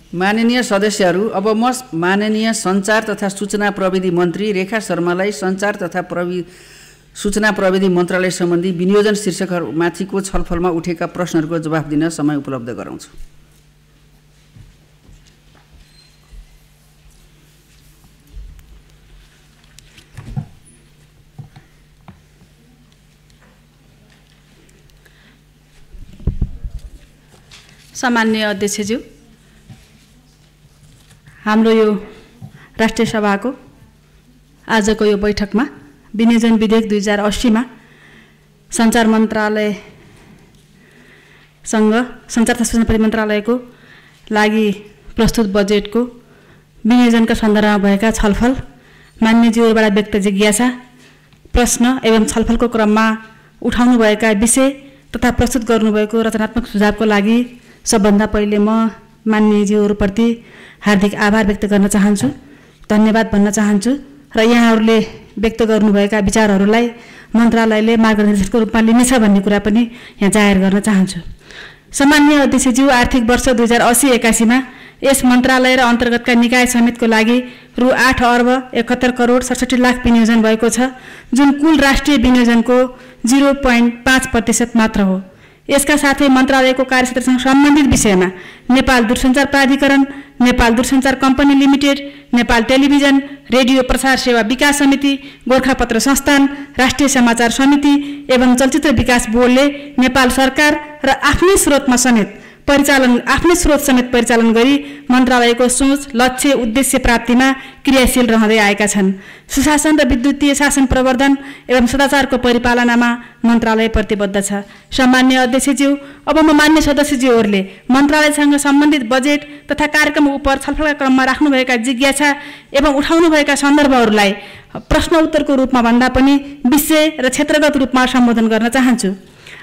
माननीय सदस्यहरू, अब म माननीय सञ्चार तथा सूचना प्रविधि मन्त्री रेखा शर्मालाई सञ्चार तथा सूचना प्रविधि मन्त्रालय सम्बन्धी विनियोजन शीर्षकमाथिको छलफलमा उठेका प्रश्नहरूको जवाफ दिन समय उपलब्ध गराउँछु। सामान्य अध्यक्षज्यू, हाम्रो यो राष्ट्रिय सभाको आजको यो बैठकमा विनियोजन विधेयक 2080 मा सञ्चार मन्त्रालयसँग सञ्चार तथा सूचना प्रविधि मन्त्रालयको लागि प्रस्तुत बजेटको विनियोजनका सन्दर्भमा भएका छलफल, मान्यज्यूबाट व्यक्त जिज्ञासा, प्रश्न एवं छलफलको क्रममा उठाउनुभएका विषय तथा प्रस्तुत गर्नुभएको रचनात्मक सुझावको लागि सबभन्दा पहिले म मान्यज्यूहरूप्रति हार्दिक आभार व्यक्त गर्न चाहन्छु, धन्यवाद भन्न चाहन्छु र यहाँहरूले व्यक्त गर्नुभएका विचारहरूलाई मन्त्रालयले मार्गदर्शकको रूपमा लिनेछ भन्ने कुरा पनि यहाँ जाहेर गर्न चाहन्छु। सामान्य अध्यक्षज्यू, आर्थिक वर्ष 2080-81 मा यस मन्त्रालय र अन्तर्गतका निकाय समेतको लागि रु 8 अर्ब 71 करोड 67 लाख विनियोजन भएको छ, जुन कुल राष्ट्रिय विनियोजनको 0.5% मात्र हो। यसका साथै मन्त्रालयको कार्यक्षेत्रसँग सम्बन्धित विषयमा नेपाल दूरसञ्चार प्राधिकरण, नेपाल दूरसञ्चार company limited, Nepal television radio प्रसार सेवा विकास समिति, गोरखापत्र संस्थान, राष्ट्रिय समाचार समिति एवं चलचित्र विकास बोर्डले नेपाल सरकार र आफ्नै स्रोत समेत परिचालन गरी मन्त्रालयको सोच, लक्ष्य, उद्देश्य प्राप्तिमा क्रियाशील रहँदै आएका छन्। सुशासन र विद्युतीय शासन प्रवर्धन एवं सदाचारको परिपालनामा मन्त्रालय प्रतिबद्ध छ। सामान्य अध्यक्षज्यू, अब म मान्य सदस्यज्यूहरूले मन्त्रालयसँग सम्बन्धित बजेट तथा कार्यक्रम उप छलफलका क्रममा राख्नुभएका जिज्ञासा एवं उठाउनुभएका सन्दर्भहरूलाई प्रश्न उत्तरको रूपमा भन्दा पनि विषय र क्षेत्रगत रूपमा सम्बोधन गर्न चाहन्छु।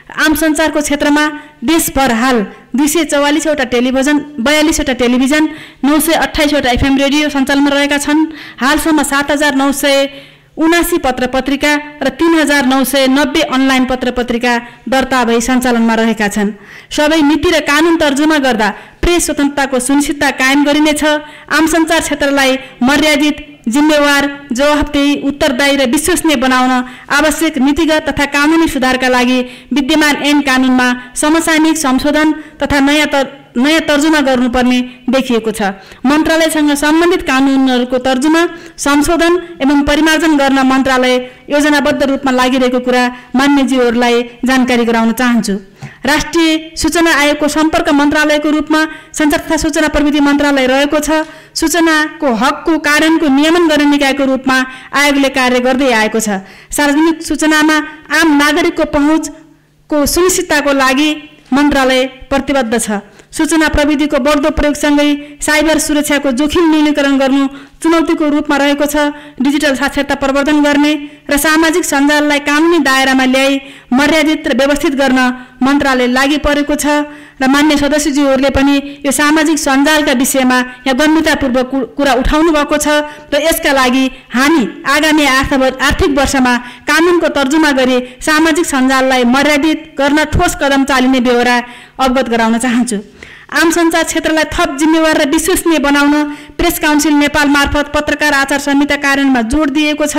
आम सञ्चारको क्षेत्रमा देशभर हाल 244 वटा टेलिभिजन, 42 वटा टेलिभिजन, 928 वटा एफएम रेडियो सञ्चालनमा रहेका छन्। हालसम्म 7979 पत्र पत्रिका र 3990 अनलाइन पत्र पत्रिका दर्ता भई सञ्चालनमा रहेका छन्। सबै नीति र कानुन तर्जुमा गर्दा प्रेस स्वतन्त्रताको सुनिश्चितता कायम गरिनेछ। आम सञ्चार क्षेत्रलाई मर्यादित, जिम्मेवार, जवाफदेही, उत्तरदायी र विश्वसनीय बनाउन आवश्यक नीतिगत तथा कानुनी सुधारका लागि विद्यमान ऐन कानुनमा समसामयिक संशोधन तथा नयाँ तर्जुमा गर्नुपर्ने देखिएको छ। मन्त्रालयसँग सम्बन्धित कानुनहरूको तर्जुमा, संशोधन एवं परिमार्जन गर्न मन्त्रालय योजनाबद्ध रूपमा लागिरहेको कुरा मान्यज्यूहरूलाई जानकारी गराउन चाहन्छु। राष्ट्रिय सूचना आयोगको सम्पर्क मन्त्रालयको रूपमा सञ्चार तथा सूचना प्रविधि मन्त्रालय रहेको छ। सूचनाको हकको कारणको नियमन गर्ने निकायको रूपमा आयोगले कार्य गर्दै आएको छ। सार्वजनिक सूचनामा आम नागरिकको पहुँचको सुनिश्चितताको लागि मन्त्रालय प्रतिबद्ध छ। सूचना प्रविधिको बढ्दो प्रयोगसँगै साइबर सुरक्षाको जोखिम न्यूनीकरण गर्नु चुनौतीको रूपमा रहेको छ। डिजिटल साक्षरता प्रवर्धन गर्ने र सामाजिक सञ्जाललाई कानुनी दायरामा ल्याई मर्यादित र व्यवस्थित गर्न मन्त्रालय लागि परेको छ र मान्य सदस्यज्यूहरूले पनि यो सामाजिक सञ्जालका विषयमा यहाँ गम्भीरतापूर्वक कुरा उठाउनु भएको छ र यसका लागि हामी आगामी आर्थिक वर्षमा कानुनको तर्जुमा गरी सामाजिक सञ्जाललाई मर्यादित गर्न ठोस कदम चालिने बेहोरा अवगत गराउन चाहन्छु। आम सञ्चार क्षेत्रलाई थप जिम्मेवार र विश्वसनीय बनाउन प्रेस काउन्सिल नेपाल मार्फत पत्रकार आचार संहिता कार्यान्वयनमा जोड दिएको छ।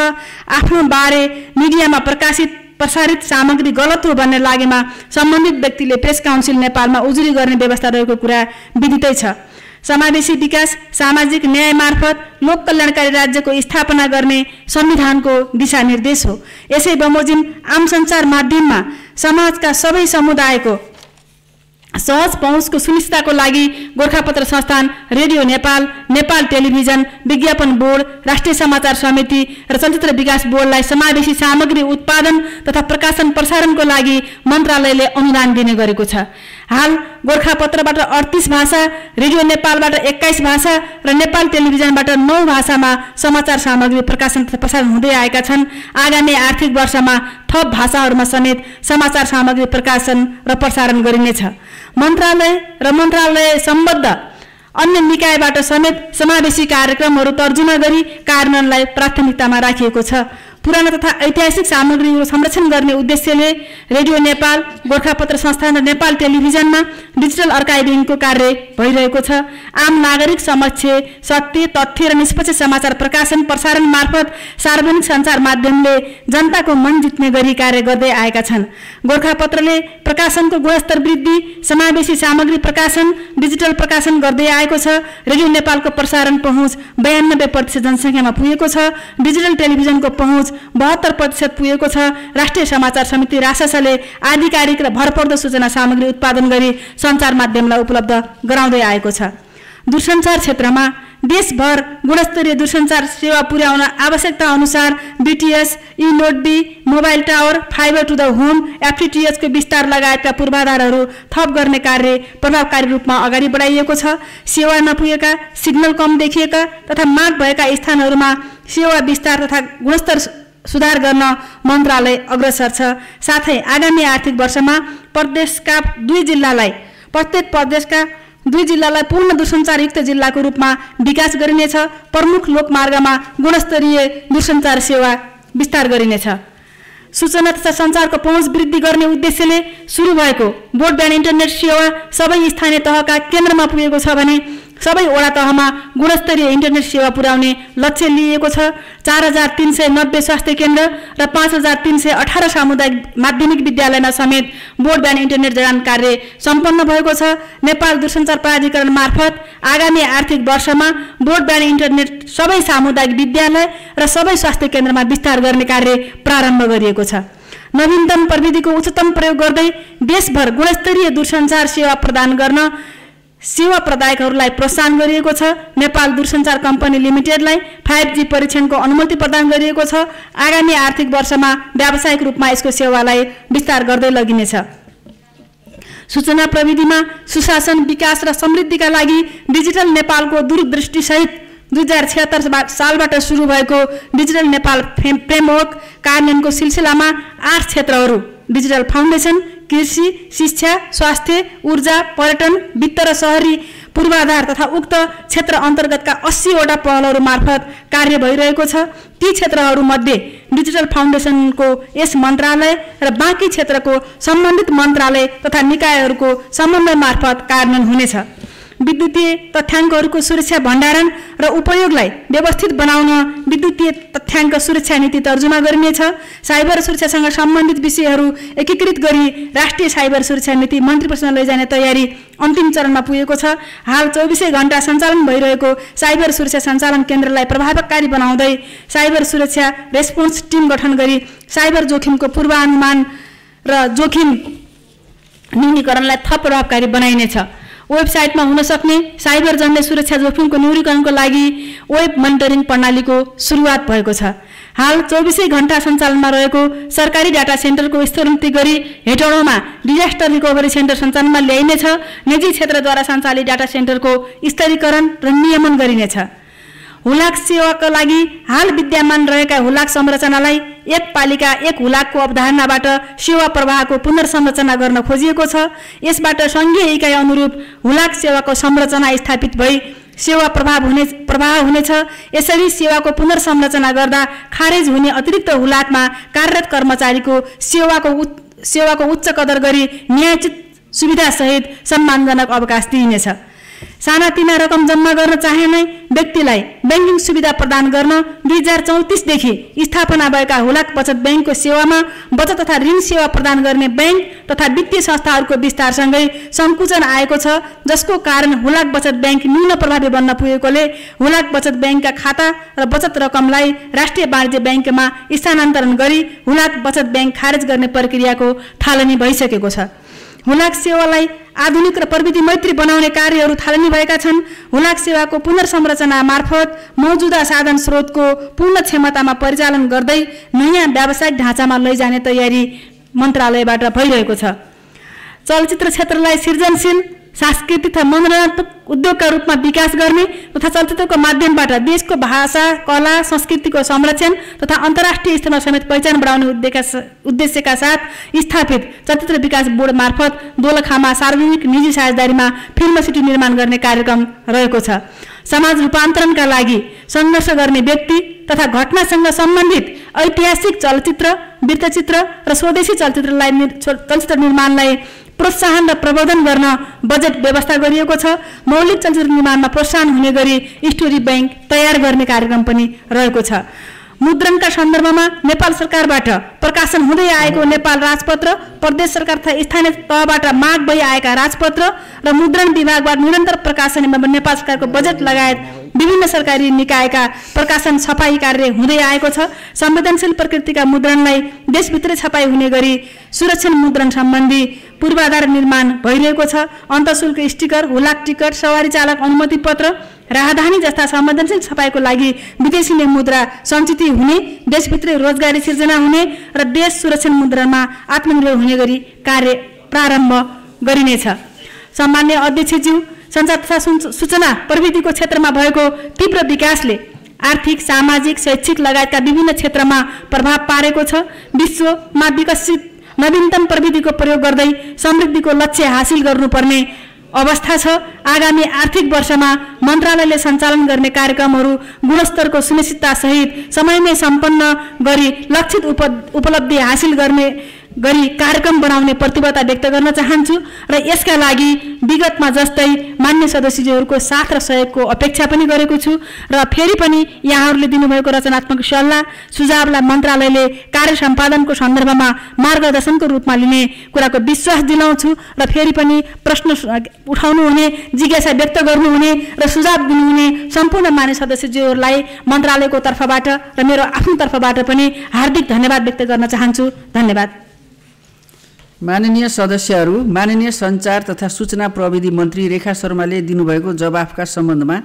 आफ्नो बारे मिडियामा प्रसारित सामग्री गलत हो भन्ने लागेमा सम्बन्धित व्यक्तिले प्रेस काउन्सिल नेपालमा उजुरी गर्ने व्यवस्था रहेको कुरा विदितै छ। समावेशी विकास, सामाजिक न्याय मार्फत लोक कल्याणकारी राज्यको स्थापना गर्ने संविधानको दिशानिर्देश हो। यसै बमोजिम आम सञ्चार माध्यममा समाजका सबै समुदायको सहज पहुँचको सुनिश्चितताको लागि गोरखापत्र संस्थान, रेडियो नेपाल, नेपाल टेलिभिजन, विज्ञापन बोर्ड, राष्ट्रिय समाचार समिति र चलचित्र विकास बोर्डलाई समावेशी सामग्री उत्पादन तथा प्रकाशन प्रसारणको लागि मन्त्रालयले अनुदान दिने गरेको छ। हाल गोरखापत्रबाट 38 भाषा, रेडियो नेपालबाट 21 भाषा र नेपाल टेलिभिजनबाट 9 भाषामा समाचार सामग्री प्रकाशन तथा प्रसारण हुँदै आएका छन्। आगामी आर्थिक वर्षमा थप भाषाहरूमा समेत समाचार सामग्री प्रकाशन र प्रसारण गरिनेछ। मन्त्रालय र मन्त्रालय सम्बद्ध अन्य निकायबाट समेत समावेशी कार्यक्रमहरू तर्जुमा गरी कार्यान्वयनलाई प्राथमिकतामा राखिएको छ। पुरानो तथा ऐतिहासिक सामग्रीहरू संरक्षण गर्ने उद्देश्यले रेडियो नेपाल, गोरखापत्र संस्थान र नेपाल टेलिभिजनमा डिजिटल आर्काइभिङको कार्य भइरहेको छ। आम नागरिक समक्ष सत्य, तथ्य र निष्पक्ष समाचार प्रकाशन प्रसारण मार्फत सार्वजनिक सञ्चार माध्यमले जनताको मन जित्ने गरी कार्य गर्दै आएका छन्। गोरखापत्रले प्रकाशनको गुणस्तर वृद्धि, समावेशी सामग्री प्रकाशन, डिजिटल प्रकाशन गर्दै आएको छ। रेडियो नेपालको प्रसारण पहुँच 92% जनसङ्ख्यामा पुगेको छ। डिजिटल टेलिभिजनको पहुँच 72% पुगेको छ। राष्ट्रिय समाचार समिति राससले आधिकारिक र भरपर्दो सूचना सामग्री उत्पादन गरी सञ्चार माध्यमलाई उपलब्ध गराउँदै आएको छ। दूरसञ्चार क्षेत्रमा देशभर गुणस्तरीय दूरसञ्चार सेवा पुर्याउन आवश्यकता अनुसार BTS, E-Node B, mobile tower, fibre to the home, FTTH को विस्तार लगायतका पूर्वाधारहरू थप गर्ने कार्य प्रभावकारी रूपमा अगाडि बढाइएको छ। सेवा नपुगेका, सिग्नल कम देखिएका तथा माग भएका स्थानहरूमा सेवा विस्तार तथा गुणस्तर सुधार गर्न मन्त्रालय अग्रसर छ। साथै आगामी आर्थिक वर्षमा प्रत्येक प्रदेशका 2 जिल्लालाई पूर्ण दूरसञ्चारयुक्त जिल्लाको रूपमा विकास गरिनेछ। प्रमुख लोकमार्गमा गुणस्तरीय दूरसञ्चार सेवा विस्तार गरिनेछ। सूचना तथा सञ्चारको पहुँच वृद्धि गर्ने उद्देश्यले सुरु भएको ब्रोडब्यान्ड इन्टरनेट सेवा सबै स्थानीय तहका केन्द्रमा पुगेको छ भने सबै वडा तहमा गुणस्तरीय इन्टरनेट सेवा पुर्याउने लक्ष्य लिएको छ। 4390 स्वास्थ्य केन्द्र र 5318 सामुदायिक माध्यमिक विद्यालयमा समेत ब्रोडब्यान्ड इन्टरनेट जडान कार्य सम्पन्न भएको छ। नेपाल दूरसञ्चार प्राधिकरण मार्फत आगामी आर्थिक वर्षमा ब्रोडब्यान्ड इन्टरनेट सबै सामुदायिक विद्यालय र सबै स्वास्थ्य केन्द्रमा विस्तार गर्ने कार्य प्रारम्भ गरिएको छ। नवीनतम प्रविधिको उच्चतम प्रयोग गर्दै देशभर गुणस्तरीय दूरसञ्चार सेवा प्रदान गर्न सेवा प्रदायकहरूलाई प्रोत्साहन गरिएको छ। नेपाल दूरसञ्चार कम्पनी लिमिटेडलाई 5G परीक्षणको अनुमति प्रदान गरिएको छ। आगामी आर्थिक वर्षमा व्यावसायिक रूपमा यसको सेवालाई विस्तार गर्दै लगिनेछ। सूचना प्रविधिमा सुशासन, विकास र समृद्धिका लागि डिजिटल नेपालको दूरदृष्टिसहित 2076 सालबाट सुरु भएको डिजिटल नेपाल फ्रेमवर्क कार्यान्वयनको सिलसिलामा 8 क्षेत्रहरू डिजिटल फाउन्डेसन, कृषि, शिक्षा, स्वास्थ्य, ऊर्जा, पर्यटन, वित्त र शहरी पूर्वाधार तथा उक्त क्षेत्र अन्तर्गतका 80 वटा पहलहरू मार्फत कार्य भइरहेको छ। ती क्षेत्रहरूमध्ये डिजिटल फाउन्डेसनको यस मन्त्रालय र बाँकी क्षेत्रको सम्बन्धित मन्त्रालय तथा निकायहरूको समन्वय मार्फत कार्यान्वयन हुनेछ। विद्युतीय तथ्याङ्कहरूको सुरक्षा भण्डारण र उपयोगलाई व्यवस्थित बनाउन विद्युतीय तथ्याङ्क सुरक्षा नीति तर्जुमा गरिनेछ। साइबर सुरक्षासँग सम्बन्धित विषयहरू एकीकृत गरी राष्ट्रिय साइबर सुरक्षा नीति मन्त्री परिषदमा लैजाने तयारी अन्तिम चरणमा पुगेको छ। हाल 24 घण्टा सञ्चालन भइरहेको साइबर सुरक्षा सञ्चालन केन्द्रलाई प्रभावकारी बनाउँदै साइबर सुरक्षा रेस्पोन्स टिम गठन गरी साइबर जोखिमको पूर्वानुमान र जोखिम न्यूनीकरणलाई थप प्रभावकारी बनाइनेछ। वेबसाइटमा हुन सक्ने साइबर जन्य सुरक्षा जोखिमको न्यूनीकरणको लागि वेब मोनिटरिङ प्रणालीको सुरुवात भएको छ। हाल 24 घण्टा सञ्चालनमा रहेको सरकारी डाटा सेन्टरको स्तरोन्नति गरी हेटौँडोमा डिजास्टर रिकभरी सेन्टर सञ्चालनमा ल्याइनेछ। निजी क्षेत्रद्वारा सञ्चालित डाटा सेन्टरको स्तरीकरण र नियमन गरिनेछ। हुलाक सेवाका लागि हाल विद्यमान रहेका हुलाक संरचनालाई एक पालिका एक हुलाकको अवधारणाबाट सेवा प्रवाहको पुनर्संरचना गर्न खोजिएको छ। यसबाट सङ्घीय इकाइ अनुरूप हुलाक सेवाको संरचना स्थापित भई सेवा प्रवाह हुनेछ। यसरी सेवाको पुनर्संरचना गर्दा खारेज हुने अतिरिक्त हुलाकमा कार्यरत कर्मचारीको सेवाको उच्च कदर गरी न्यायोचित सुविधासहित सम्मानजनक अवकाश दिइनेछ। सानातिना रकम जम्मा गर्न चाहने व्यक्तिलाई ब्याङ्किङ सुविधा प्रदान गर्न 2034 देखि स्थापना भएका हुलाक बचत ब्याङ्कको सेवामा बचत तथा ऋण सेवा प्रदान गर्ने ब्याङ्क तथा वित्तीय संस्थाहरूको विस्तारसँगै सङ्कुचन आएको छ, जसको कारण हुलाक बचत ब्याङ्क न्यून प्रभावी बन्न पुगेकोले हुलाक बचत ब्याङ्कका खाता र बचत रकमलाई राष्ट्रिय वाणिज्य ब्याङ्कमा स्थानान्तरण गरी हुलाक बचत ब्याङ्क खारेज गर्ने प्रक्रियाको थालनी भइसकेको छ। हुलाक सेवालाई आधुनिक र प्रविधि मैत्री बनाउने कार्यहरू थालनी भएका छन्। हुलाक सेवाको पुनर्संरचना मार्फत मौजुदा साधन स्रोतको पूर्ण क्षमतामा परिचालन गर्दै नयाँ व्यावसायिक ढाँचामा लैजाने तयारी मन्त्रालयबाट भइरहेको छ। चलचित्र क्षेत्रलाई सृजनशील, सांस्कृतिक तथा मनोरञ्जनात्मक उद्योगका रूपमा विकास गर्ने तथा चलचित्रको माध्यमबाट देशको भाषा, कला, संस्कृतिको संरक्षण तथा अन्तर्राष्ट्रिय स्तरमा समेत पहिचान बढाउने उद्देश्यका साथ स्थापित चलचित्र विकास बोर्ड मार्फत दोलखामा सार्वजनिक निजी साझेदारीमा फिल्म सिटी निर्माण गर्ने कार्यक्रम रहेको छ। समाज रूपान्तरणका लागि सङ्घर्ष गर्ने व्यक्ति तथा घटनासँग सम्बन्धित ऐतिहासिक चलचित्र, वृत्तचित्र र स्वदेशी चलचित्र निर्माणलाई प्रोत्साहन र प्रवर्धन गर्न बजेट व्यवस्था गरिएको छ। मौलिक चलचित्र निर्माणमा प्रोत्साहन हुने गरी स्टोरी बैंक तयार गर्ने कार्यक्रम पनि रहेको छ। मुद्रणका सन्दर्भमा नेपाल सरकारबाट प्रकाशन हुँदै आएको नेपाल राजपत्र, प्रदेश सरकार तथा स्थानीय तहबाट माग भई आएका राजपत्र र मुद्रण विभागबाट निरन्तर प्रकाशन एवं नेपाल सरकारको बजेट लगायत विभिन्न सरकारी निकायका प्रकाशन छपाई कार्य हुँदै आएको छ। संवेदनशील प्रकृतिका मुद्रणलाई देशभित्रै छपाई हुने गरी सुरक्षण मुद्रण सम्बन्धी पूर्वाधार निर्माण भइरहेको छ। अन्तशुल्क स्टिकर, हुलाक टिकट, सवारी चालक अनुमति पत्र, राहदानी जस्ता संवेदनशील छपाईको लागि विदेशी मुद्रा सञ्चित हुने, देशभित्रै रोजगारी सिर्जना हुने र देश सुरक्षण मुद्रामा आत्मनिर्भर हुने गरी कार्य प्रारम्भ गरिनेछ। सम्मान्य अध्यक्षज्यू, सञ्चार तथा सूचना प्रविधिको क्षेत्रमा भएको तीव्र विकासले आर्थिक, सामाजिक, शैक्षिक लगायतका विभिन्न क्षेत्रमा प्रभाव पारेको छ। विश्वमा विकसित नवीनतम प्रविधिको प्रयोग गर्दै समृद्धिको लक्ष्य हासिल गर्नुपर्ने अवस्था छ। आगामी आर्थिक वर्षमा मन्त्रालयले सञ्चालन गर्ने कार्यक्रमहरू गुणस्तरको सुनिश्चितता सहित समयमै सम्पन्न गरी लक्षित उपलब्धि हासिल गर्ने गरी कार्यक्रम बनाउने प्रतिबद्धता व्यक्त गर्न चाहन्छु र यसका लागि विगतमा जस्तै मान्य सदस्यज्यूहरूको साथ र सहयोगको अपेक्षा पनि गरेको छु र फेरि पनि यहाँहरूले दिनुभएको रचनात्मक सल्लाह सुझावलाई मन्त्रालयले कार्य सम्पादनको सन्दर्भमा मार्गदर्शनको रूपमा लिने कुराको विश्वास दिलाउँछु र फेरि पनि प्रश्न उठाउनुहुने, जिज्ञासा व्यक्त गर्नुहुने र सुझाव दिनुहुने सम्पूर्ण मान्य सदस्यज्यूहरूलाई मन्त्रालयको तर्फबाट र मेरो आफ्नो तर्फबाट पनि हार्दिक धन्यवाद व्यक्त गर्न चाहन्छु। धन्यवाद। माननीय सदस्यहरू, माननीय सञ्चार तथा सूचना प्रविधि मन्त्री रेखा शर्माले दिनुभएको जवाफका सम्बन्धमा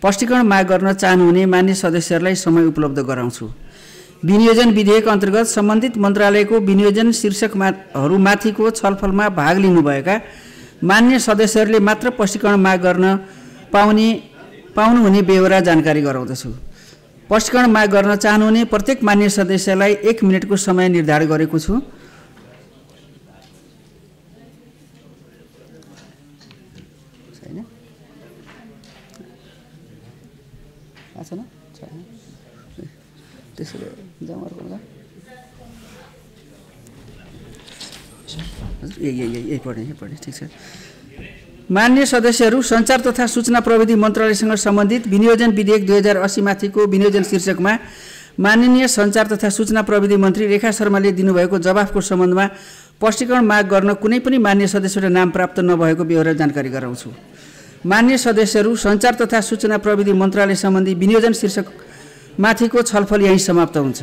स्पष्टीकरण माग गर्न चाहनुहुने मान्य सदस्यहरूलाई समय उपलब्ध गराउँछु। विनियोजन विधेयक अन्तर्गत सम्बन्धित मन्त्रालयको विनियोजन शीर्षकहरूमाथिको छलफलमा भाग लिनुभएका मान्य सदस्यहरूले मात्र स्पष्टीकरण माग गर्न पाउनुहुने बेहोरा जानकारी गराउँदछु। स्पष्टीकरण माग गर्न चाहनुहुने प्रत्येक मान्य सदस्यलाई 1 मिनेटको समय निर्धारण गरेको छु। ठिक छ। मान्य सदस्यहरू, सञ्चार तथा सूचना प्रविधि मन्त्रालयसँग सम्बन्धित विनियोजन विधेयक 2080 माथिको विनियोजन शीर्षकमा माननीय सञ्चार तथा सूचना प्रविधि मन्त्री रेखा शर्माले दिनुभएको जवाफको सम्बन्धमा स्पष्टीकरण माग गर्न कुनै पनि मान्य सदस्यबाट नाम प्राप्त नभएको बेहोरा जानकारी गराउँछु। मान्य सदस्यहरू, सञ्चार तथा सूचना प्रविधि मन्त्रालय सम्बन्धी विनियोजन शीर्षक माथिको छलफल यही समाप्त हुन्छ।